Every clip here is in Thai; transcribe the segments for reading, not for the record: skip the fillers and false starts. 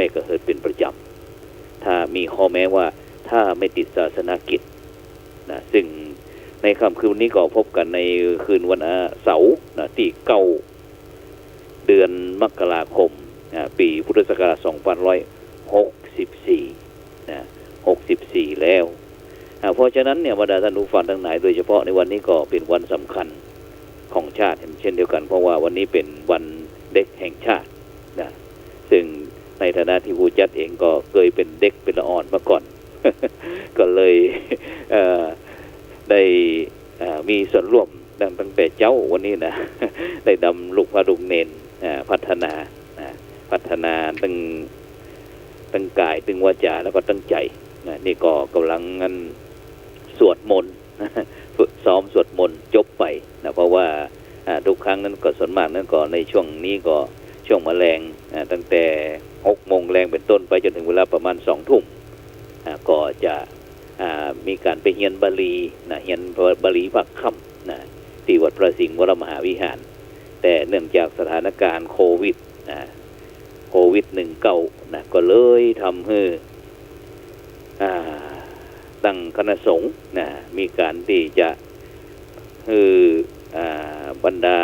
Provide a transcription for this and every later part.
เมกะเฮิรตซ์เป็นประจำถ้ามีข้อแม้ว่าถ้าไม่ติดศาสนกิจนะซึ่งในค่ำคืนนี้ก็พบกันในคืนวันเสาร์นะที่9 เดือนมกราคมปีพุทธศักราช2564นะ64แล้วเพราะฉะนั้นเนี่ยบรรดาท่านผู้ฟังทั้งหลายโดยเฉพาะในวันนี้ก็เป็นวันสำคัญของชาติเช่นเดียวกันเพราะว่าวันนี้เป็นวันเด็กแห่งชาตินะซึ่งในฐานะที่ผู้จัดเองก็เคยเป็นเด็กเป็นละอ่อนมาก่อน ก็เลยได้มีส่วนร่วมตั้งแต่เจ้าวันนี้นะได้ดำลูกพระลูกเนนพัฒนาตั้งกายตั้งวาจาแล้วก็ตั้งใจนี่ก็กำลังงั้นสวดมนต์ฝึกซ้อมสวดมนต์จบไปนะเพราะว่าทุกครั้งนั้นก็ส่วนมากนั้นก็ในช่วงนี้ก็ช่วงมะแรงตั้งแต่6 โมงแรงเป็นต้นไปจนถึงเวลาประมาณ2 ทุ่มก็จะมีการไปเฮียนบาลีเฮียนบาลีภาคค่ำที่วัดพระสิงห์วรมหาวิหารแต่เนื่องจากสถานการณ์โควิด19ก็เลยทำให้ตั้งคณะสงฆ์มีการที่จะบรรดา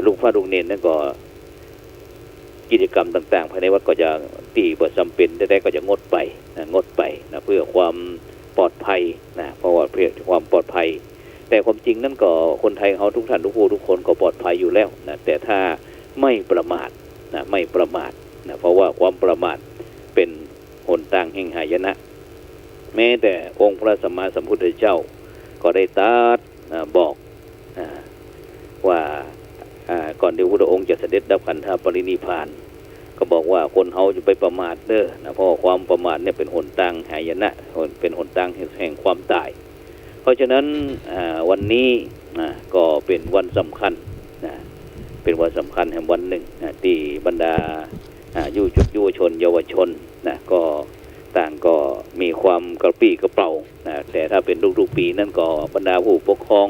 ลูกพระลูกเนนนั่นก็กิจกรรมต่างๆภายในวัดก็จะตีบ่จำเป็นได้ก็จะงดไปเพื่อความปลอดภัยเพราะว่าเพื่อความปลอดภัยแต่ความจริงนั่นก็คนไทยเขาทุกท่านทุกคนก็ปลอดภัยอยู่แล้วแต่ถ้าไม่ประมาทเพราะว่าความประมาทเป็นหนทางแห่งหายนะแม้แต่องค์พระสัมมาสัมพุทธเจ้าก็ได้ตรัสบอกว่าก่อนที่พระองค์จะเสด็จดับขันธปรินิพพานก็บอกว่าคนเฮาจะไปประมาทเด้อเพราะความประมาทเนี่ยเป็นหนทางหายนะเป็นหนทางแห่งความตายเพราะฉะนั้นวันนี้ก็เป็นวันสำคัญเป็นวันสำคัญแห่งวันหนึ่งที่บรรดายุวชนเยาวชนก็ต่างก็มีความกระปรี้กระเปร่าแต่ถ้าเป็นทุกๆปีนั่นก็บรรดาผู้ปกครอง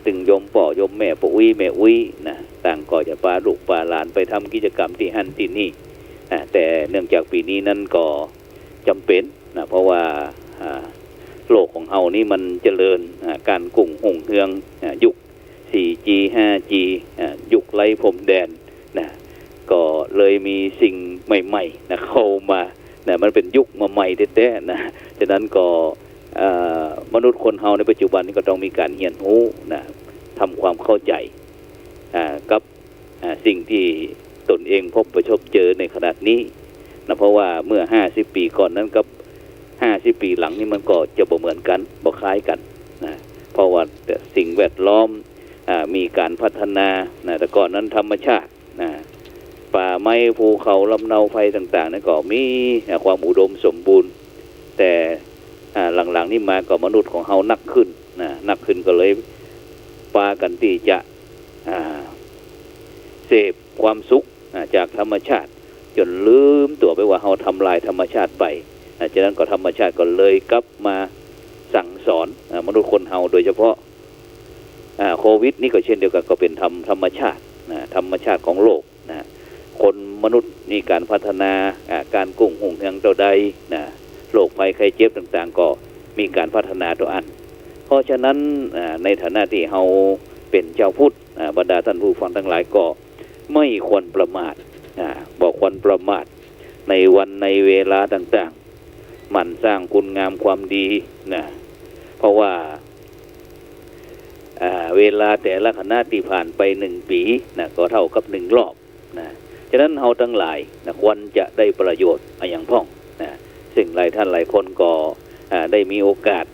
ตึงยมป่อยมแม่ปอุ้ยต่างก็จะพาลูกพาหลานไปทำกิจกรรมที่หันที่นี่แต่เนื่องจากปีนี้นั่นก็จำเป็นเพราะว่าโลกของเฮานี่มันเจริญการกุ้งหุ่งเฮืองยุค 4G 5G ยุคไร้พรมแดนก็เลยมีสิ่งใหม่ๆเข้ามามันเป็นยุคมาใหม่แท้ๆฉะนั้นก็มนุษย์คนเฮาในปัจจุบันนี้ก็ต้องมีการเรียนรู้ทำความเข้าใจกับสิ่งที่ตนเองพบประสบเจอในขณะนี้เพราะว่าเมื่อ50 ปีก่อนนั้นกับ50 ปีหลังนี่มันก็จะบ่เหมือนกันบ่คล้ายกันเพราะว่าสิ่งแวดล้อมมีการพัฒนาแต่ก่อนนั้นธรรมชาติป่าไม้ภูเขาลำเนาไฟต่างๆนั่นก็มีความอุดมสมบูรณ์แต่หลังๆนี่มาก็มนุษย์ของเฮานักขึ้นก็เลยปากันที่จะเสพความสุขจากธรรมชาติจนลืมตัวไปว่าเฮาทำลายธรรมชาติไปฉะนั้นก็ธรรมชาติก็เลยกลับมาสั่งสอนมนุษย์คนเฮาโดยเฉพาะโควิดนี่ก็เช่นเดียวกันก็เป็นธรรมชาติของโลกคนมนุษย์มีการพัฒนาการกุ้งหุ่งเฮืองเท่าใดโรคภัยไข้เจ็บต่างๆก็มีการพัฒนาตัวอันเพราะฉะนั้นในฐานะที่เฮาเป็นเจ้าพุทธบรรดาท่านผู้ฟังทั้งหลายก็ไม่ควรประมาทบอกควรประมาทในวันในเวลาต่างๆมันสร้างคุณงามความดีเพราะว่าเวลาแต่ละขณะที่ผ่านไป1 ปีก็เท่ากับ1 รอบฉะนั้นเฮาทั้งหลายควรจะได้ประโยชน์อย่างพ้องสิ่งหลายท่านหลายคนก็ได้มีโอกาส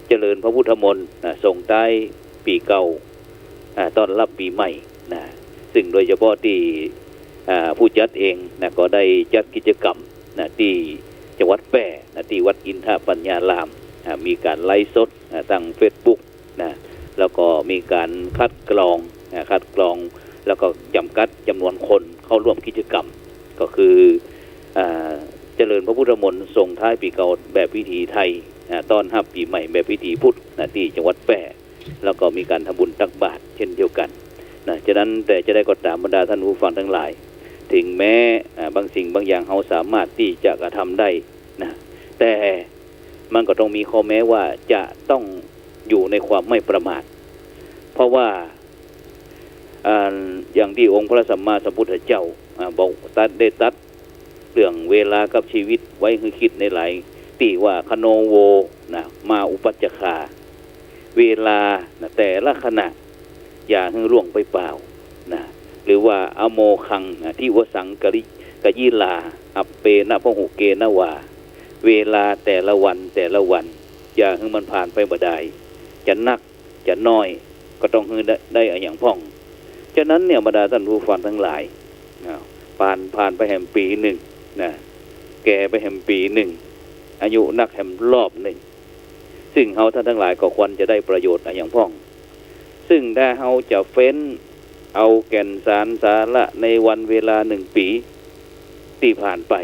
เจริญพระพุทธมนต์ส่งท้ายปีเก่าต้อนรับปีใหม่ซึ่งโดยเฉพาะที่ผู้จัดเองก็ได้จัดกิจกรรมที่จังหวัดแพร่ที่วัดอินทปัญญารามมีการไลฟ์สดทาง Facebook แล้วก็มีการคัดกรองแล้วก็จำกัดจำนวนคนเข้าร่วมกิจกรรมก็คือเจริญพระพุทธมนต์ส่งท้ายปีเก่าแบบวิถีไทยต้อนรับปีใหม่แบบวิถีพุทธที่จังหวัดแพร่แล้วก็มีการทำบุญตักบาตรเช่นเดียวกันฉะนั้นแต่จะได้ก็ตามบรรดาท่านผู้ฟังทั้งหลาย ถึงแม้บางสิ่งบางอย่างเราสามารถที่จะกระทำได้นะแต่มันก็ต้องมีข้อแม้ว่าจะต้องอยู่ในความไม่ประมาทเพราะว่าอย่างที่องค์พระสัมมาสัมพุทธเจ้าบอกตัดเรื่องเวลากับชีวิตไว้คือคิดในหลายตีว่าคโนโวนะมาอุปัจจคาเวลานะแต่ละขณะอย่าให้ล่วงไปเปล่านะหรือว่าอโมคังที่วสังกยิลาอัปเปนะพหุเกนะวาเวลาแต่ละวันอย่าให้มันผ่านไปบ่ได้จะนักจะน้อยก็ต้องให้ได้อย่างพ่องฉะนั้นเนี่ยบรรดาท่านผู้ฟังทั้งหลายผ่านไปแห่งปีหนึ่งนะแก่ไปแห่งปีหนึ่งอายุนักแห่งรอบหนึ่งซึ่งเฮาท่านทั้งหลายก็ควรจะได้ประโยชน์อย่างพ่องซึ่งถ้าเฮาจะเฟ้นเอาแก่นสารสาระในวันเวลา1 ปีที่ผ่านไป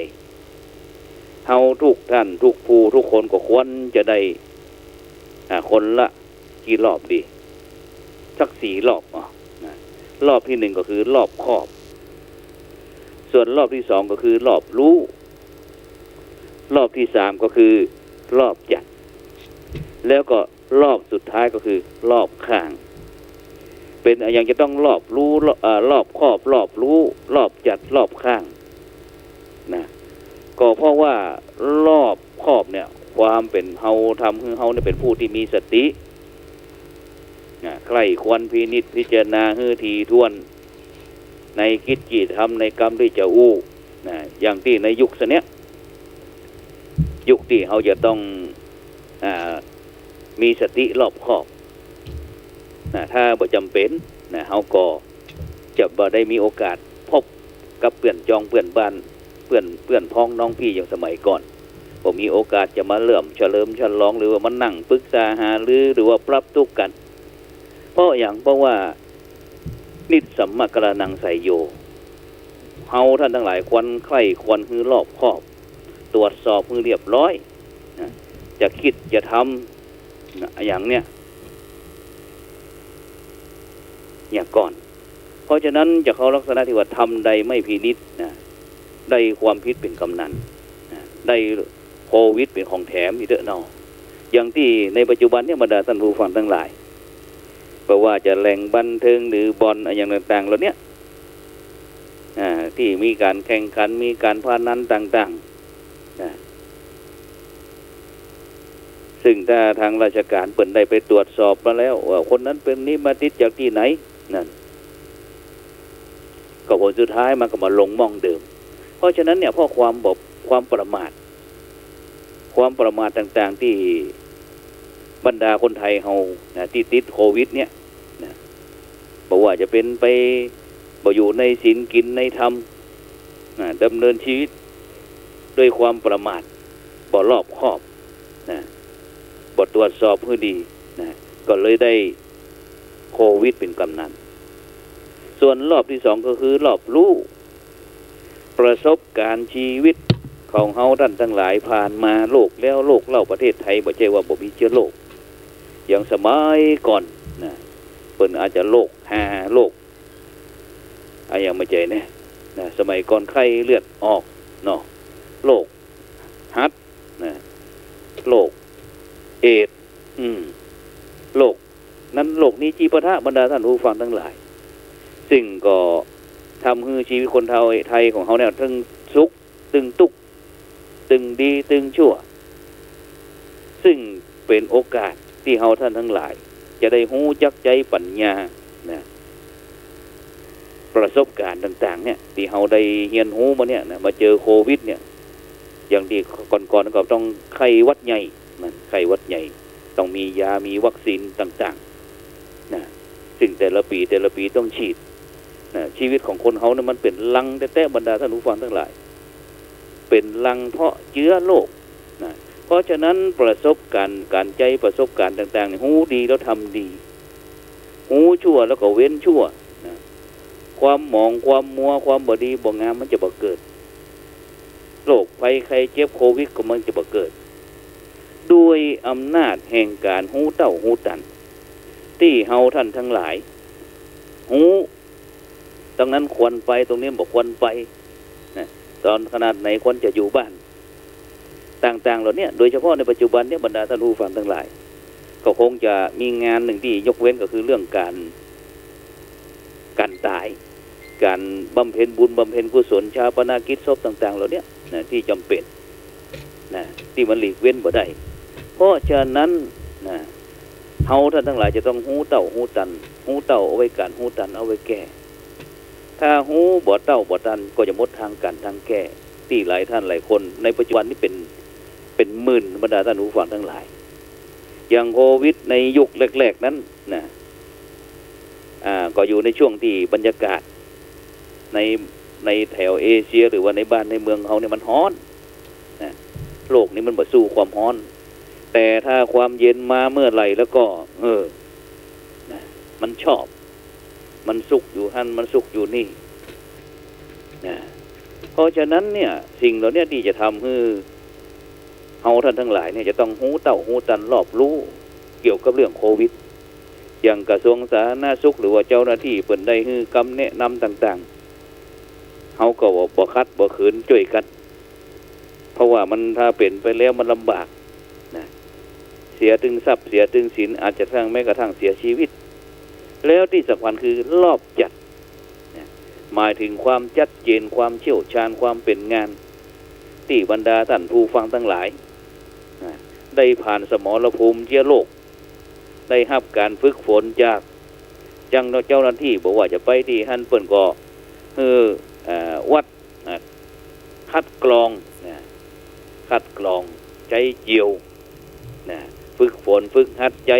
เฮาทุกท่านทุกผู้ทุกคนก็ควรจะได้คนละกี่รอบดีสัก4 รอบรอบที่1ก็คือรอบครอบส่วนรอบที่2ก็คือรอบรู้รอบที่3ก็คือรอบจัดแล้วก็รอบสุดท้ายก็คือรอบข้างเป็นอย่างจะต้องรอบรู้รอบครอบรอบรู้รอบจัดรอบข้างนะก็เพราะว่ารอบครอบเนี่ยความเป็นเฮาทำคือเฮาเนี่ยเป็นผู้ที่มีสติใคร่ควรพินิจพิจารณาให้ถี่ถ้วนในกิจกิจทำในกรรมที่จะอู้นะอย่างที่ในยุคเนี้ยยุคที่เขาจะต้องมีสติรอบคอบนะถ้าบ่จำเป็นนะเขาก็จะบ่ได้มีโอกาสพบกับเพื่อนจองเพื่อนบ้านเพื่อนพ้องน้องพี่อย่างสมัยก่อนผมมีโอกาสจะมาเลื่อมเฉลิมฉลองหรือว่ามานั่งปรึกษาหาหรือว่าปรับทุกข์กันเพราะว่านิสสัมมกรนังไสโยเฮาท่านทั้งหลายควรใคร่ควรฮือรอบคอบตรวจสอบมือเรียบร้อยนะจะคิดจะทำนะอย่างเนี้ยอย่างก่อนเพราะฉะนั้นจะเข้าลักษณะที่ว่าทำใดไม่พินิจนะได้ความพิษเป็นกำนันนะได้โควิดเป็นของแถมอีกเด้อเนาะอย่างที่ในปัจจุบันเนี่ยบรรดาท่านผู้ฟังทั้งหลายเพราะว่าจะแหล่งบันเทิงหรือบอลอย่างต่างๆเหล่านี้ที่มีการแข่งขันมีการพนันต่างๆซึ่งถ้าทางราชการเปิดได้ไปตรวจสอบมาแล้วว่าคนนั้นเป็นนี้มาติดจากที่ไหนนั่นก็ผลสุดท้ายมันก็มาลงม่องเดิมเพราะฉะนั้นเนี่ยเพราะความประมาทต่างๆที่บรรดาคนไทยเฮาที่ติดโควิดเนี่ยบอกว่าจะเป็นไปบ่อยู่ในศีลกินในธรรมดำเนินชีวิตด้วยความประมาทบ่รอบคอบบ่ตรวจสอบให้ดีก็เลยได้โควิดเป็นกำนันส่วนรอบที่2ก็คือรอบรู้ประสบการณ์ชีวิตของเฮาท่านทั้งหลายผ่านมาโลกแล้วโลกเล่าประเทศไทยบ่ใช่ว่าบ่มีเชื้อโรคอย่างสมัยก่อนเพิ่นอาจจะโรคโรคอย่างไม่ใจเนี่ยสมัยก่อนไข้เลือดออกเนาะโรคฮัดโรคเอดส์โรคนั้นโรคนี้จีปะทะบรรดาท่านผู้ฟังทั้งหลายซึ่งก็ทำให้ชีวิตคนไทยของเขาเนี่ยทั้งสุขตึงตุกตึงดีตึงชั่วซึ่งเป็นโอกาสที่เราท่านทั้งหลายจะได้รู้จักใจปัญญาประสบการณ์ต่างๆเนี่ยที่เราได้เรียนรู้มาเนี่ยมาเจอโควิดเนี่ยอย่างที่ก่อนๆก็ต้องไข้หวัดใหญ่ไข้หวัดใหญ่ต้องมียามีวัคซีนต่างๆซึ่งแต่ละปีต้องฉีดชีวิตของคนเขาเนี่ยมันเป็นลังแต่บรรดาท่านผู้ฟังทั้งหลายเป็นลังเพราะเชื้อโรคเพราะฉะนั้นประสบการณ์การใจประสบการณ์ต่างๆเนี่ยหูดีแล้วทำดีหูชั่วแล้วก็เว้นชั่วความหมองความมัวความบ่ดีบ่งามมันจะบ่เกิดโรคภัยไข้เจ็บโควิดก็มันจะบ่เกิดด้วยอำนาจแห่งการหูเต้าหูตันที่เฮาท่านทั้งหลายหู ตรงนั้นควรไปตรงนี้บอกควรไปนะตอนขนาดไหนควรจะอยู่บ้านต่างๆเหล่านี้โดยเฉพาะในปัจจุบันเนี่ยบรรดาท่านผู้ฟังทั้งหลายก็คงจะมีงานหนึ่งที่ยกเว้นก็คือเรื่องการตายการบำเพ็ญบุญบำเพ็ญกุศลชาปนกิจศพต่างๆเหล่านี้นะที่จำเป็นนะที่มันหลีกเว้นบ่ได้เพราะฉะนั้นนะเฮาท่านทั้งหลายจะต้องหูเต่าหูตันหูเต่าเอาไว้กันหูตันเอาไว้แก้ถ้าหูบ่เต่าบ่ตันก็จะหมดทางกันทางแก้ที่หลายท่านหลายคนในปัจจุบันนี้เป็นหมื่นบรรดาท่านผู้ฟังทั้งหลายอย่างโควิดในยุคแรกๆนั้นนะก็อยู่ในช่วงที่บรรยากาศในแถวเอเชียหรือว่าในบ้านในเมืองเขาเนี่ยมันร้อนนะโลกนี้มันบ่สู้ความร้อนแต่ถ้าความเย็นมาเมื่อไหร่แล้วก็นะมันชอบมันสุขอยู่หั่นมันสุขอยู่นี่นะเพราะฉะนั้นเนี่ยสิ่งเหล่านี้ที่จะทำให้เฮาท่านทั้งหลายเนี่ยจะต้องหูเต่าหูตันรอบรู้เกี่ยวกับเรื่องโควิดอย่างกระทรวงสาธารณสุขหรือว่าเจ้าหน้าที่เปิ่นได้ให้คำแนะนำต่างๆเฮาก็บ่คัดบ่ขืนช่วยกันเพราะว่ามันถ้าเป็นไปแล้วมันลำบากนะเสียถึงทรัพย์เสียถึงศีลอาจจะทั้งแม้กระทั่งเสียชีวิตแล้วที่สำคัญคือรอบจัดนะหมายถึงความชัดเจนความเชี่ยวชาญความเป็นงานที่บรรดาท่านผู้ฟังทั้งหลายนะได้ผ่านสมรภูมิเชื้อโรคได้รับการฝึกฝนจากเจ้าหน้าที่บอกว่าจะไปที่ฮั่นเปิ้นก็วัดคัดกรองใจเจียวนะฝึกฝนฝึกหัดใจ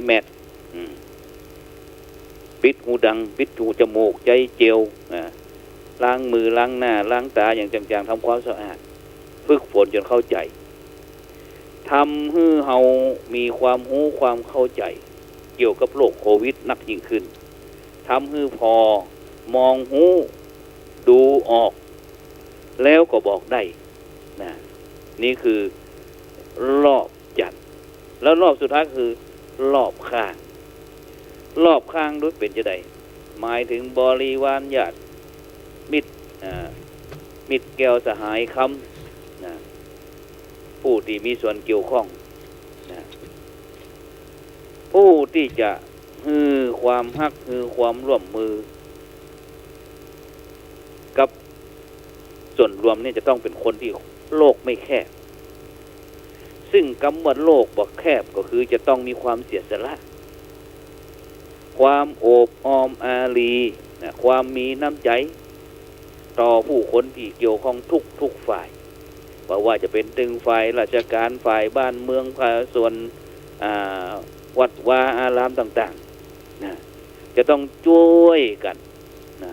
แมทปิดหูดังปิดหูจมูกใจเจียวล้างมือล้างหน้าล้างตาอย่างจางๆทำความสะอาดฝึกฝนจนเข้าใจทำให้เฮามีความรู้ความเข้าใจเกี่ยวกับโรคโควิดนักยิ่งขึ้นทำให้พอมองหูดูออกแล้วก็บอกได้นะนี่คือรอบจัดแล้วรอบสุดท้ายคือรอบข้างด้วยเป็นจะได้หมายถึงบริวารญาติมิตรแก้วสหายคำนะผู้ที่มีส่วนเกี่ยวข้องนะผู้ที่จะฮือความฮักฮือความร่วมมือกับส่วนรวมนี่จะต้องเป็นคนที่โลกไม่แคบซึ่งคำว่าโลกบ่แคบก็คือจะต้องมีความเสียสละความโอบอ้อมอารีนะความมีน้ำใจต่อผู้คนที่เกี่ยวข้องทุกฝ่ายว่าจะเป็นตึงฝ่ายราชการฝ่ายบ้านเมืองฝ่ายส่วนวัดวาอารามต่างๆนะจะต้องช่วยกันนะ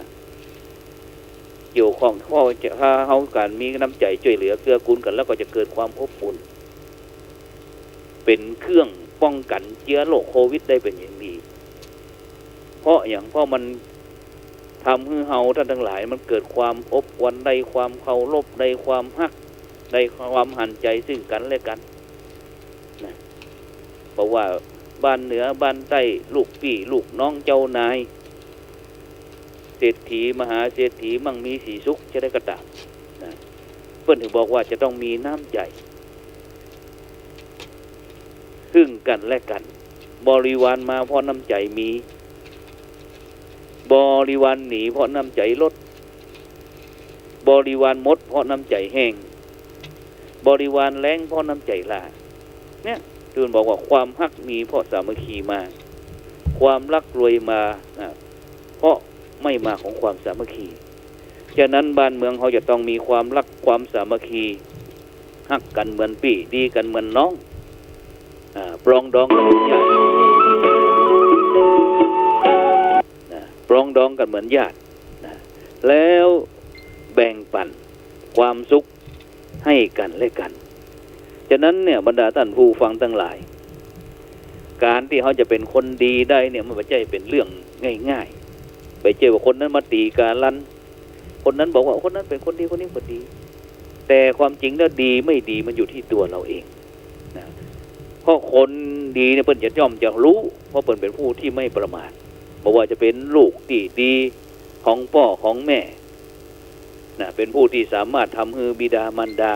เกี่ยวข้องข้อจะเขาการมีน้ำใจช่วยเหลือเกื้อกูลกันแล้วก็จะเกิดความอบอุ่นเป็นเครื่องป้องกันเชื้อโรคโควิดได้เป็นอย่างดีเพราะมันทำให้เฮาท่านทั้งหลายมันเกิดความอบอุ่นได้ความเคารพได้ความฮักได้ความหันใจซึ่งกันและกันนะเพราะว่าบ้านเหนือบ้านใต้ลูกพี่ลูกน้องเจ้านายเศรษฐีมหาเศรษฐีมั่งมีสีสุขจะได้กระตามนะเพื่อนถึงบอกว่าจะต้องมีน้ำใจซึ่งกันและกันบริวารมาเพราะน้ำใจมีบริวารหนีเพราะน้ำใจลดบริวารมดเพราะน้ำใจแห้งบริวารแรงเพราะน้ำใจลาเนี่ยทูลบอกว่าความฮักมีเพราะสามัคคีมาความรักรวยมาเพราะไม่มาของความสามัคคีฉะนั้นบ้านเมืองเขาจะต้องมีความรักความสามัคคีฮักกันเหมือนพี่ดีกันเหมือนน้องปรองดองกันเหมือนญาติปรองดองกันเหมือนญาติแล้วแบ่งปันความสุขให้กันและกันฉะนั้นเนี่ยบรรดาท่านผู้ฟังทั้งหลายการที่เขาจะเป็นคนดีได้เนี่ยมันไม่ใช่เป็นเรื่องง่ายๆไปเจอว่าคนนั้นมาตีการลั่นคนนั้นบอกว่าคนนั้นเป็นคนดีคนนี้คนดีแต่ความจริงแล้วดีไม่ดีมันอยู่ที่ตัวเราเองนะเพราะคนดีเนี่ยเพิ่นจะย่อมจะรู้เพราะเพิ่นเป็นผู้ที่ไม่ประมาท บอกว่าจะเป็นลูกที่ดีของพ่อของแม่นะเป็นผู้ที่สามารถทำให้บิดามารดา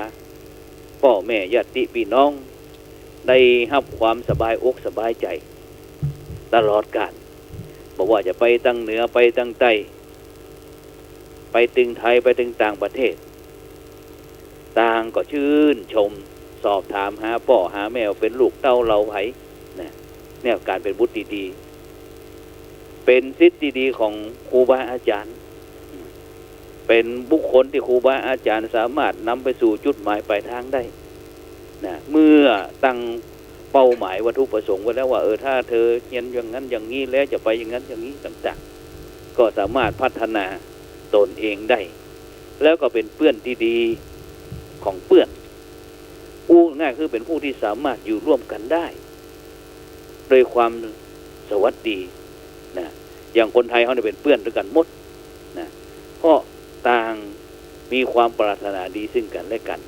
พ่อแม่ญาติพี่น้องได้รับความสบายอกสบายใจตลอดกาลบอกว่าจะไปตั้งเหนือไปตั้งใต้ไปถึงไทยไปถึงต่างประเทศต่างก็ชื่นชมสอบถามหาพ่อหาแม่เป็นลูกเต้าเราไผนะเนี่ยการเป็นบุตรดีๆเป็นศิษย์ดีๆของครูบาอาจารย์เป็นบุคคลที่ครูบาอาจารย์สามารถนำไปสู่จุดหมายปลายทางได้นะเมื่อตั้งเป้าหมายวัตถุประสงค์ไว้แล้วว่าถ้าเธอเรียนอย่างนั้นอย่างนี้แล้วจะไปอย่างนั้นอย่างนี้ต่างๆก็สามารถพัฒนาตนเองได้แล้วก็เป็นเพื่อนที่ดีของเพื่อนง่ายคือเป็นผู้ที่สามารถอยู่ร่วมกันได้โดยความสวัสดีนะอย่างคนไทยเขาเนี่ยเป็นเพื่อนด้วยกันหมดนะเพราะต่างมีความปรารถนาดีซึ่งกันและกัน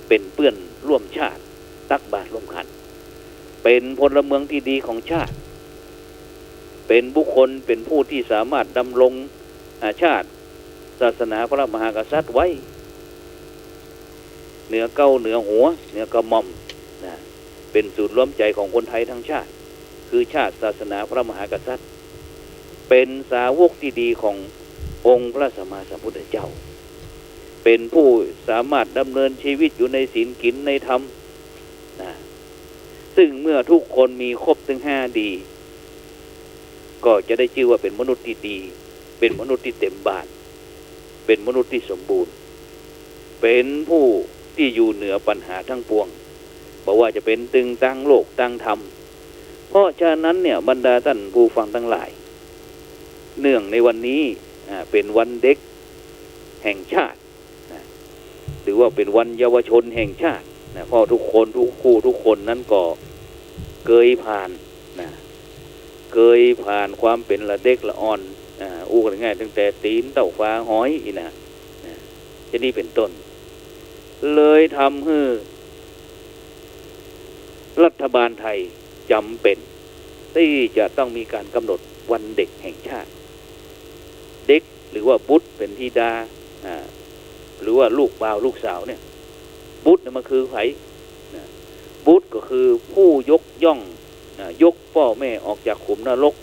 เป็นเพื่อนร่วมชาติตักบาตรร่วมขันเป็นพลเมืองที่ดีของชาติเป็นบุคคลเป็นผู้ที่สามารถดำรงชาติศาสนาพระมหากษัตริย์ไว้เหนือเก้าเหนือหัวเหนือกระหม่อมนะเป็นศูนย์รวมใจของคนไทยทั้งชาติคือชาติศาสนาพระมหากษัตริย์เป็นสาวกที่ดีขององค์พระสัมมาสัมพุทธเจ้าเป็นผู้สามารถดำเนินชีวิตอยู่ในศีลกินในธรรมนะซึ่งเมื่อทุกคนมีครบถึง5ดีก็จะได้ชื่อว่าเป็นมนุษย์ที่ดีเป็นมนุษย์ที่เต็มบาทเป็นมนุษย์ที่สมบูรณ์เป็นผู้ที่อยู่เหนือปัญหาทั้งปวงบอกว่าจะเป็นตึงตั้งโลกตั้งธรรมเพราะฉะนั้นเนี่ยบรรดาท่านผู้ฟังทั้งหลายเนื่องในวันนี้เป็นวันเด็กแห่งชาติหรือว่าเป็นวันเยาวชนแห่งชาติเพราะทุกคนทุกคู่ทุกคนนั้นก็เคยผ่านเคยผ่านความเป็นละเด็กละอ่อนกันง่ายตั้งแต่ตีนเต่าฟ้าหอยจะนี่เป็นต้นเลยทำให้รัฐบาลไทยจำเป็นที่จะต้องมีการกำหนดวันเด็กแห่งชาติเด็กหรือว่าบุตรเป็นธิดาหรือว่าลูกบ่าวลูกสาวเนี่ยบุตรเนี่ยมันคือไผบุตรก็คือผู้ยกย่องยกพ่อแม่ออกจากขุมนรก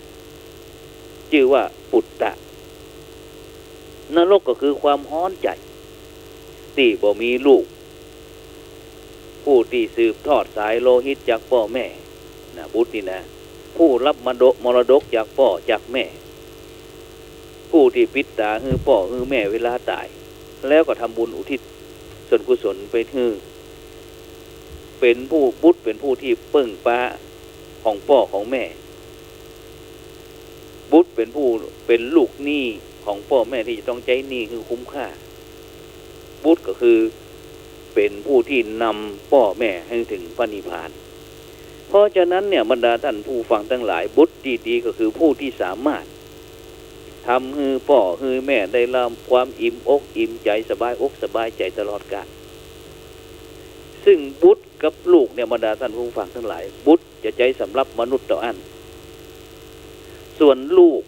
ชื่อว่าปุตตะนรกก็คือความฮ้อนใจที่บ่มีลูกผู้ที่สืบทอดสายโลหิตจากพ่อแม่บุตรนี่นะผู้รับมรดกจากพ่อจากแม่ผู้ที่ปิดตาฮือพ่อฮือแม่เวลาตายแล้วก็ทำบุญอุทิศส่วนกุศลไปฮือเป็นผู้บุตรเป็นผู้ที่เปิ้งป้าของพ่อของแม่บุตรเป็นผู้เป็นลูกหนี้ของพ่อแม่ที่จะต้องใช้หนี้คือคุ้มค่าบุตรก็คือเป็นผู้ที่นำพ่อแม่ให้ถึงพระนิพพานเพราะฉะนั้นเนี่ยบรรดาท่านผู้ฟังทั้งหลายบุตรดีๆก็คือผู้ที่สามารถทำให้พ่อให้แม่ได้รับความอิ่มอกอิ่มใจสบายอกสบายใจตลอดกาลซึ่งบุตรกับลูกเนี่ยบรรดาท่านผู้ฟังทั้งหลายบุตรจะใจสำหรับมนุษย์ต่ออันส่วนลูก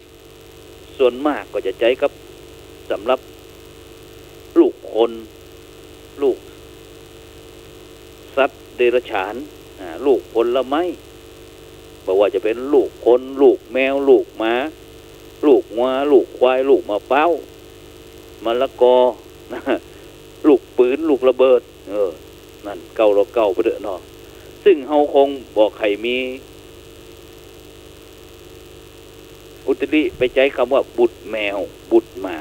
ส่วนมากก็จะใจกับสำหรับลูกคนลูกสัตว์เดรัจฉานลูกผลไม้บอกว่าจะเป็นลูกคนลูกแมวลูกหมาลูกงัวลูกควายลูกมะพร้าวมะละกอลูกปืนลูกระเบิดนั่นเก่าเราเก่าไปเถอะเนาะซึ่งเฮาคงบอกใครมีอุตริไปใช้คำว่าบุตรแมวบุตรหมา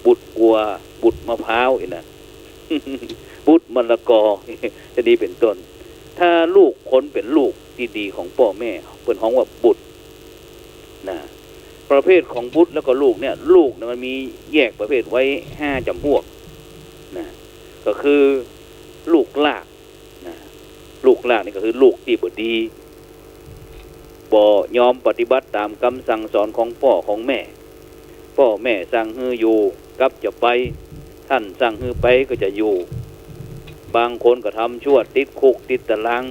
บุตรวัวบุตรมะพร้าวอีกนะ บุตรมะละกอ จะดีเป็นต้นถ้าลูกคนเป็นลูกที่ดีของพ่อแม่เปิดห้องว่าบุตรนะประเภทของบุตรแล้วก็ลูกเนี่ยลูกมันมีแยกประเภทไว้5จำพวกนะก็คือลูกลากนะลูกลากนี่ก็คือลูกที่บ่ดีบ่ยอมปฏิบัติตามคำสั่งสอนของพ่อของแม่พ่อแม่สั่งให้อยู่กับจะไปท่านสั่งให้ไปก็จะอยู่บางคนก็ทำชั่วติดคุกติดตาราง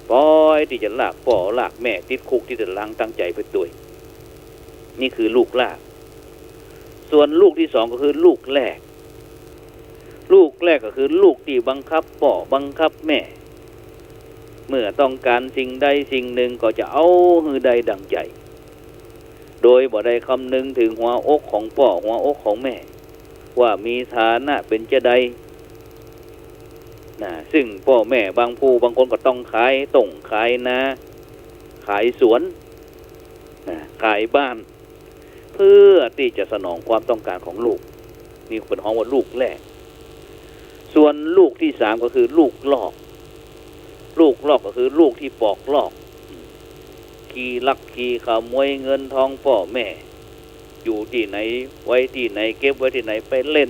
ปล่อยที่จะลากพ่อลากแม่ติดคุกติดตารางตั้งใจไปตัว นี่คือลูกลากส่วนลูกที่สองก็คือลูกแรกลูกแรกก็คือลูกที่บังคับพ่อบังคับแม่เมื่อต้องการสิ่งใดสิ่งหนึ่งก็จะเอาหือใดดังใจโดยบ่ได้คำนึงถึงหัวอกของพ่อหัวอกของแม่ว่ามีฐานะเป็นจะใดนะซึ่งพ่อแม่บางผู้บางคนก็ต้องขายต่งขายนาขายสวนนะขายบ้านเพื่อที่จะสนองความต้องการของลูกนี่เป็นห้องว่าลูกแรกส่วนลูกที่สามก็คือลูกลอกลูกลอกก็คือลูกที่ปอกลอกขี่ลักขี่ขโมยเงินทองพ่อแม่อยู่ที่ไหนไว้ที่ไหนเก็บไว้ที่ไหนไปเล่น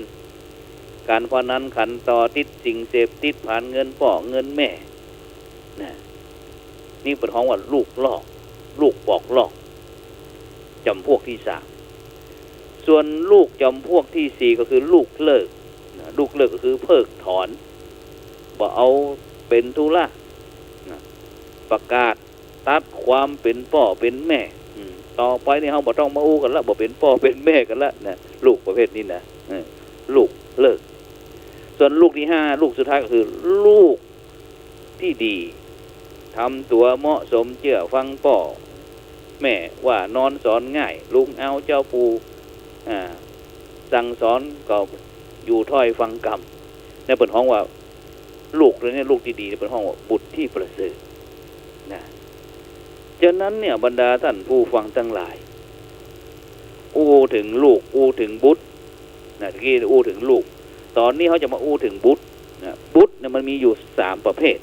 การพนันขันต่อติดสิ่งเสพติดผ่านเงินพ่อเงินแม่นะนี่เป็นห้องว่าลูกลอกลูกปอกลอกจำพวกที่สามส่วนลูกจำพวกที่สี่ก็คือลูกเลิกนะลูกเลิกก็คือเพิกถอนบ่เอาเป็นธุระนะประกาศตัดความเป็นพ่อเป็นแม่ต่อไปนี่เราบ่ต้องมาอู้กันละบ่เป็นพ่อเป็นแม่กันละนะลูกประเภทนี้นะลูกเลิกส่วนลูกที่ห้าลูกสุดท้ายก็คือลูกที่ดีทำตัวเหมาะสมเชื่อฟังพ่อแม่ว่านอนสอนง่ายลุงเอาเจ้าปูสั่งสอนก็อยู่ถ้อยฟังกรรมในเป็นห้องว่าลูกเลยเนี่ยลูกที่ดีเป็นห้องว่าบุตรที่ประเสริฐนะฉะนั้นเนี่ยบรรดาท่านผู้ฟังทั้งหลายอู้ถึงลูกอู้ถึงบุตรนะที่อู้ถึงลูกตอนนี้เขาจะมาอู้ถึงบุตรนะบุตรเนี่ยมันมีอยู่สามประเภท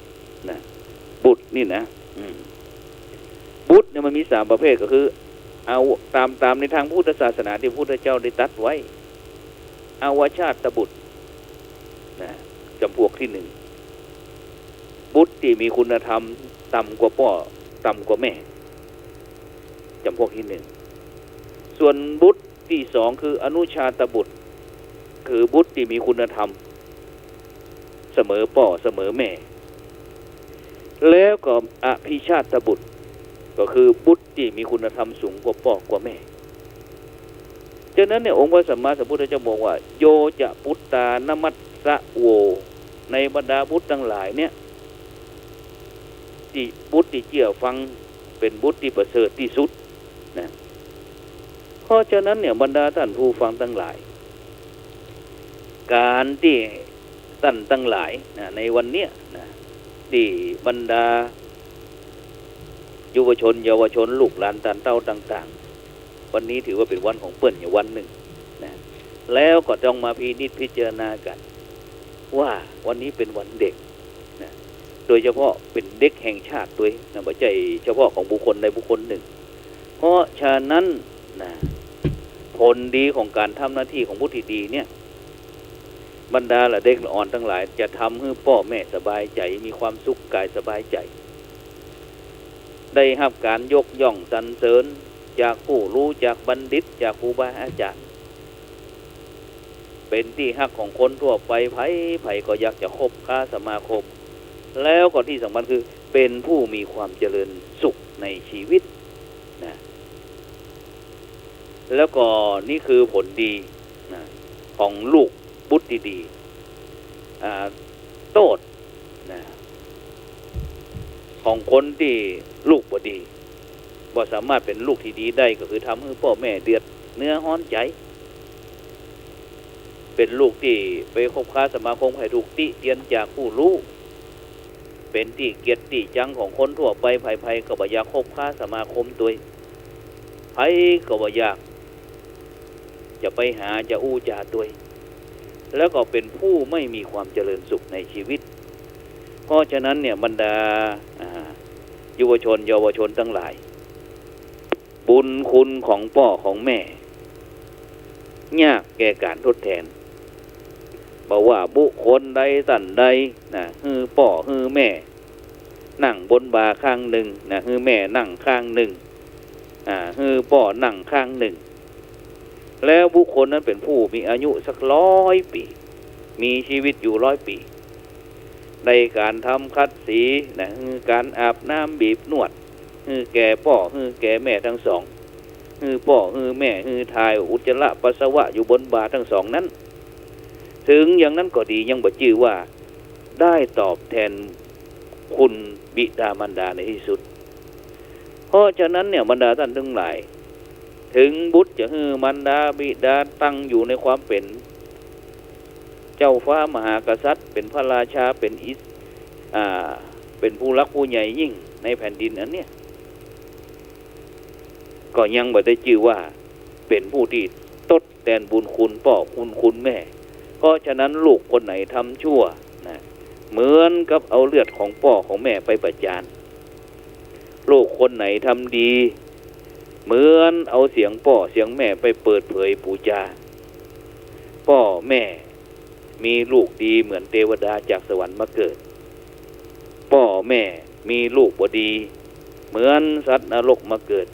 นะบุตรนี่นะบุตรเนี่ยมันมีสามประเภทก็คือเอาตามในทางพุทธศาสนาที่พระพุทธเจ้าได้ตรัสไว้อาวชาตบุตรนะจำพวกที่หนึ่งบุตรที่มีคุณธรรมต่ำกว่าพ่อต่ำกว่าแม่จำพวกที่หนึ่งส่วนบุตรที่สองคืออนุชาตบุตรคือบุตรที่มีคุณธรรมเสมอพ่อเสมอแม่แล้วก็อภิชาตบุตรก็คือบุตรที่มีคุณธรรมสูงกว่าพ่อกว่าแม่ฉะนั้นเนี่ยองค์พระสัมมาสัมพุทธเจ้าบอกว่าโยจะพุตตานมัสสะโวในบรรดาบุตรทั้งหลายเนี่ยที่บุตรที่เชื่อฟังเป็นบุตรที่ประเสริฐที่สุดนะเพราะฉะนั้นเนี่ยบรรดาท่านผู้ฟังทั้งหลายการที่ท่านทั้งหลายนะในวันเนี้ยนะที่บรรดาเยาวชนลูกหลานตานเต้าต่างๆวันนี้ถือว่าเป็นวันของเปิ้นอย่างวันหนึ่งนะแล้วก็ต้องมาพิจารณากันว่าวันนี้เป็นวันเด็กนะโดยเฉพาะเป็นเด็กแห่งชาติด้วยนะไม่ใช่เฉพาะของบุคคลใดบุคคลหนึ่งเพราะฉะนั้นนะผลดีของการทำหน้าที่ของผู้ที่ดีเนี่ยบรรดาละเด็กละอ่อนทั้งหลายจะทำให้พ่อแม่สบายใจมีความสุขกายสบายใจได้รับการยกย่องสรรเสริญจากผู้รู้จากบัณฑิตจากครูบาอาจารย์เป็นที่ฮักของคนทั่วไปไผก็อยากจะคบค้าสมาคมแล้วก็ที่สำคัญคือเป็นผู้มีความเจริญสุขในชีวิตนะแล้วก็นี่คือผลดีนะของลูกบุตรดีโตดนะของคนที่ลูกบ่ดีบ่สามารถเป็นลูกที่ดีได้ก็คือทำให้พ่อแม่เดือดเนื้อร้อนใจเป็นลูกที่ไปคบค้าสมาคมให้ถูกติเตียนจากผู้รู้เป็นที่เกียรติจังของคนทั่วไปไผก็บ่อยากคบค้าสมาคมด้วยไผก็บ่อยากจะไปหาจะอู้จาด้วยแล้วก็เป็นผู้ไม่มีความเจริญสุขในชีวิตเพราะฉะนั้นเนี่ยบรรดาเยาวชนทั้งหลายบุญคุณของพ่อของแม่ยากแก่การทดแทนบอกว่าบุคคลใดท่านใดนะฮือพ่อฮือแม่นั่งบนบ่าข้างหนึ่งนะฮือแม่นั่งข้างหนึ่งฮือพ่อนั่งข้างหนึ่งแล้วบุคคลนั้นเป็นผู้มีอายุสัก100 ปีมีชีวิตอยู่100 ปีในการทำคัดสีนะการอาบน้ำบีบนวดแก่พ่อแก่แม่ทั้งสอง พ่อแม่ทายอุจจาระปัสสาวะอยู่บนบ่าทั้งสองนั้นถึงอย่างนั้นก็ดียังบ่ชื่อว่าได้ตอบแทนคุณบิดามารดาในที่สุดเพราะฉะนั้นเนี่ยบรรดาท่านทั้งหลายถึงบุตรจะมารดาบิดาตั้งอยู่ในความเป็นเจ้าฟ้ามหากษัตริย์เป็นพระราชาเป็นเป็นผู้รักผู้ใหญ่ยิ่งในแผ่นดินอันเนี้ยก็ยังบ่ได้ชื่อว่าเป็นผู้ที่ทดแทนบุญคุณพ่อคุณแม่เพราะฉะนั้นลูกคนไหนทำชั่วนะเหมือนกับเอาเลือดของพ่อของแม่ไปประจานลูกคนไหนทำดีเหมือนเอาเสียงพ่อเสียงแม่ไปเปิดเผยปูจาพ่อแม่มีลูกดีเหมือนเทวดาจากสวรรค์มาเกิดพ่อแม่มีลูกบ่ดีเหมือนสัตว์นรกมาเกิด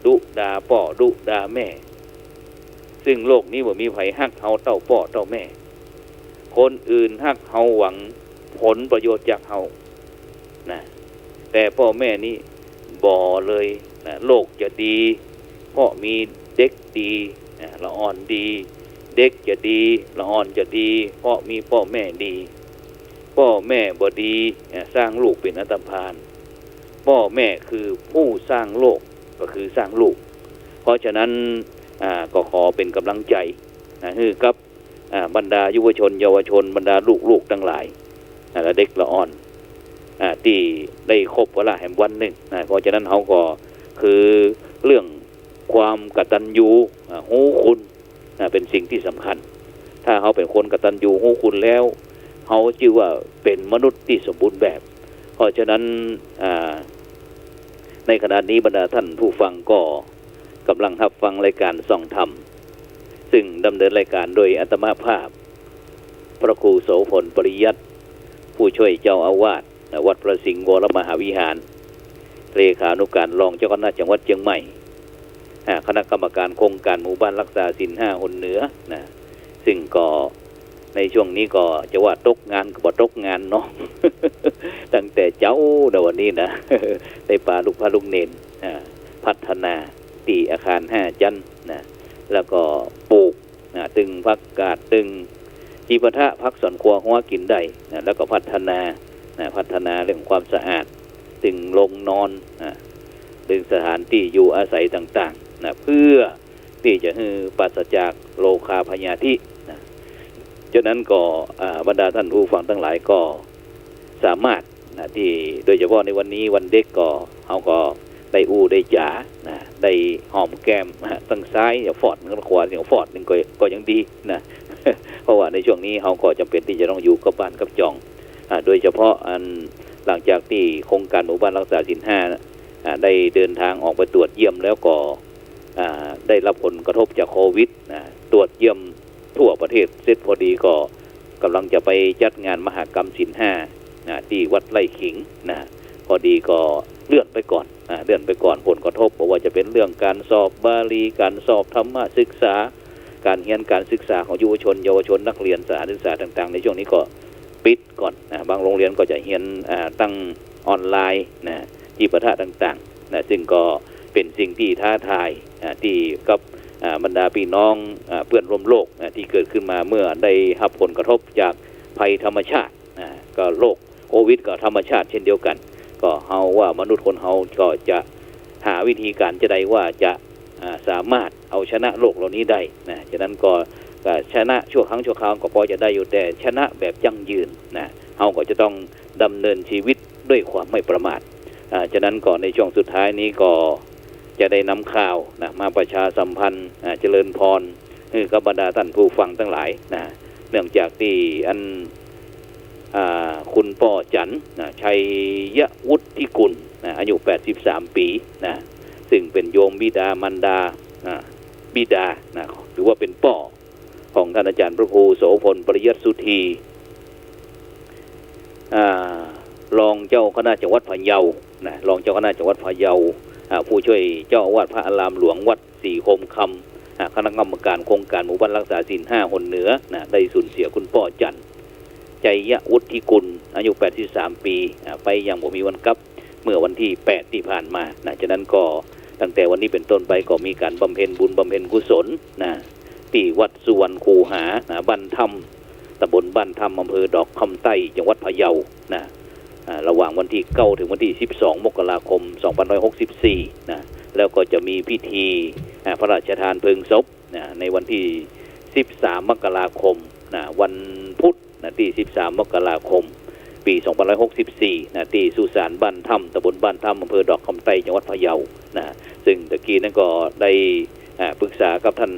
ดุด่าพ่อดุด่าแม่ซึ่งโลกนี้บ่มีไผฮักเฮาเต้าพ่อเต้าแม่คนอื่นฮักเฮาหวังผลประโยชน์จากเฮานะแต่พ่อแม่นี่บ่เลยนะโลกจะดีเพราะมีเด็กดีนะละอ่อนดีเด็กจะดีละอ่อนจะดีเพราะมีพ่อแม่ดีพ่อแม่บ่ดีสร้างลูกเป็นอันธพาลพ่อแม่คือผู้สร้างโลกก็คือสร้างลูกเพราะฉะนั้นก็ขอเป็นกำลังใจให้กับบรรดายุวชนเยาวชนบรรดาลูกทั้งหลายและเด็กละอ่อนที่ได้ครบเวลาแห่งวันหนึ่งเพราะฉะนั้นเขาก็คือเรื่องความกตัญญูหูคุณเป็นสิ่งที่สำคัญถ้าเขาเป็นคนกตัญญูหูคุณแล้วเขาชื่อว่าเป็นมนุษย์ที่สมบูรณ์แบบเพราะฉะนั้นในขณะนี้บรรดาท่านผู้ฟังก็กำลังรับฟังรายการส่องธรรมซึ่งดำเนินรายการโดยอาตมาภาพพระครูโสพลปริยัติผู้ช่วยเจ้าอาวาสวัดพระสิงห์วรมหาวิหารเลขานุการรองเจ้าคณะจังหวัดเชียงใหม่คณะกรรมการโครงการหมู่บ้านรักษาศีล5 หนเหนือนะซึ่งก็ในช่วงนี้ก็จะว่าตกงานก็บ่ตกงานเนาะ ตั้งแต่เจ้าในวันนี้นะได้พาลูกเนนพัฒนาตีอาคาร5 ชั้นนะแล้วก็ปลูกตึงพักกาดตึงจีปะทะพักสอนครัวหัวกินได้นะแล้วก็พัฒนาเรื่องความสะอาดตึงลงนอนตึงสถานที่อยู่อาศัยต่างๆนะเพื่อที่จะให้ปราศจากโลคาพยาธินะฉะนั้นก็บรรดาท่านผู้ฟังทั้งหลายก็สามารถที่โดยเฉพาะในวันนี้วันเด็กก็เขาก็ได้ได้จ๋านะได้หอมแก้มตั้งซ้ายอย่าฟอดข้างขวาเสียงฟอดนึงก็ยังดีนะ เพราะว่าในช่วงนี้เขาก็จำเป็นที่จะต้องอยู่กับบ้านกับจองโดยเฉพาะหลังจากที่โครงการหมู่บ้านรักษาศีล5ได้เดินทางออกไปตรวจเยี่ยมแล้วก็ได้รับผลกระทบจากโควิดตรวจเยี่ยมทั่วประเทศเสร็จพอดีก็กำลังจะไปจัดงานมหกรรมศีล5ที่วัดไร่ขิงนะพอดีก็เลื่อนไปก่อนผลกระทบเพราะว่าจะเป็นเรื่องการสอบบาลีการสอบธรรมศึกษาการเรียนการศึกษาของเยาวชนนักเรียนสถานศึกษาต่างๆในช่วงนี้ก็ปิดก่อนบางโรงเรียนก็จะเรียนตั้งออนไลน์จีปะทะต่างๆซึ่งก็เป็นสิ่งที่ท้าทายที่กับบรรดาพี่น้องเพื่อนร่วมโลกที่เกิดขึ้นมาเมื่อได้รับผลกระทบจากภัยธรรมชาติก็โรคโควิดก็ธรรมชาติเช่นเดียวกันก็เฮาว่ามนุษย์คนเฮาก็จะหาวิธีการจะได้ว่าจะสามารถเอาชนะโลกเหล่านี้ได้นะฉะนั้นก็ชนะชั่วครั้งชั่วคราวก็พอจะได้อยู่แต่ชนะแบบยั่งยืนนะเฮาก็จะต้องดำเนินชีวิตด้วยความไม่ประมาทฉะนั้นก่อนในช่วงสุดท้ายนี้ก็จะได้นำข่าวนะมาประชาสัมพันธ์เจริญพรให้กับบรรดาท่านผู้ฟังทั้งหลายนะเนื่องจากที่คุณป่อจันชัยยวุฒิกุลอายุ83 ปีนะซึ่งเป็นโยมบิดามารดาบิดานะหรือว่าเป็นป่อของท่านอาจารย์พระครูโสพลปริยัติสุธีรองเจ้าคณะจังหวัดพะเยานะรองเจ้าคณะจังหวัดพะเยาผู้ช่วยเจ้าอาวาสพระอารามหลวงวัดศรีโคมคำคณะกรรมการโครงการหมู่บ้านรักษาศีล5 หนเหนือนะได้สูญเสียคุณป่อจันชัยวุฒิกุลอายุ83 ปีไปยังบ่มีวันกลับเมื่อวันที่8ที่ผ่านมานะฉะนั้นก็ ตั้งแต่วันนี้เป็นต้นไปก็มีการบำเพ็ญบุญบำเพ็ญกุศลนะที่วัดสุวรรณคูหานะบ้านถ้ำตำบลบ้านถ้ำอำเภอดอกคำใต้จังหวัดพะเยานะระหว่างวันที่9ถึงวันที่12มกราคม2564นะแล้วก็จะมีพิธีพระราชทานเพลิงศพนะในวันที่13มกราคมนะวันพุธนะที่13มกราคมปี2564นะที่สุสานบ้านถ้ำตำบลบ้านถ้ำอำเภอดอกคำใต้จังหวัดพะเยานะซึ่งตะกี้นั้นก็ได้ปรึกษากับท่าน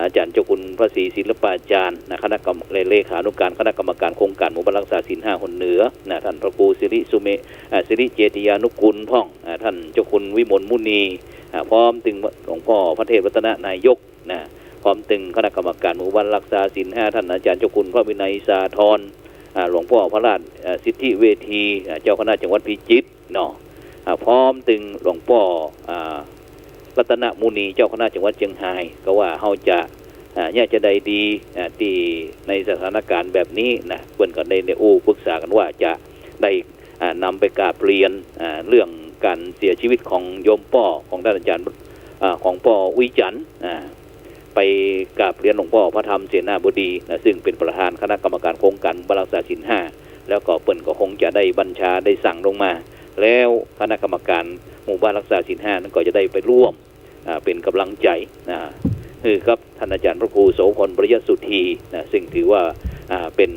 อาจารย์เจ้าคุณพระศรีศิลปาจารย์นะคณะกรรมเลขานุการคณะกรรมการโครงการหมู่บ้านรักษาศีล5คนเหนือนะท่านพระครูสิริสุเมสิริเจติยานุกุลพ่องท่านเจ้าคุณวิมลมุนีพร้อมถึงหลวงพ่อพระเทพรัตนนายกนะพร้อมถึงคณะกรรมการหมู่บ้านรักษาศีล5ท่านอาจารย์เจ้าคุณพระวินัยสาธรหลวงพ่อพระราชสิทธิเวทีเจ้าคณะจังหวัดพิจิตรเนาะพร้อมถึงหลวงพ่อรัตนมุนีเจ้าคณะจังหวัดเชียงรายก็ว่าเขาจะเนี่ยจะได้ดีที่ในสถานการณ์แบบนี้นะเพื่อนก็ได้ในปรึกษากันว่าจะได้นำไปกราบเรียนเรื่องการเสียชีวิตของโยมป้อของท่านอาจารย์ของป้อวิจันทร์ไปกราบเรียนหลวงพ่อพระธรรมเสนาบดีนะซึ่งเป็นประธานคณะกรรมการโครงการบรรษาศีล5แล้วก็เปิ้นก็คงจะได้บัญชาได้สั่งลงมาแล้วคณะกรรมการหมู่บ้านรักษาศีล5นั้นก็จะได้ไปร่วมเป็นกำลังใจคือครับท่านอาจารย์พระครูโสพลปริยสุทธีนะซึ่งถือว่าเป็น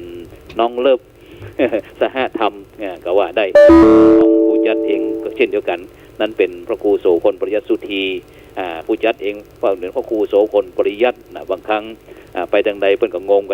น้องเลิฟ สหธรรมก็ว่าได้ของผู้จัดเองก็เช่นเดียวกันนั้นเป็นพระครูโสพลปริยสุทธีผู้จัดเองเหมือนพระครูโสพลปริยัตินะบางครั้งไปทางใดเพิ่นก็งง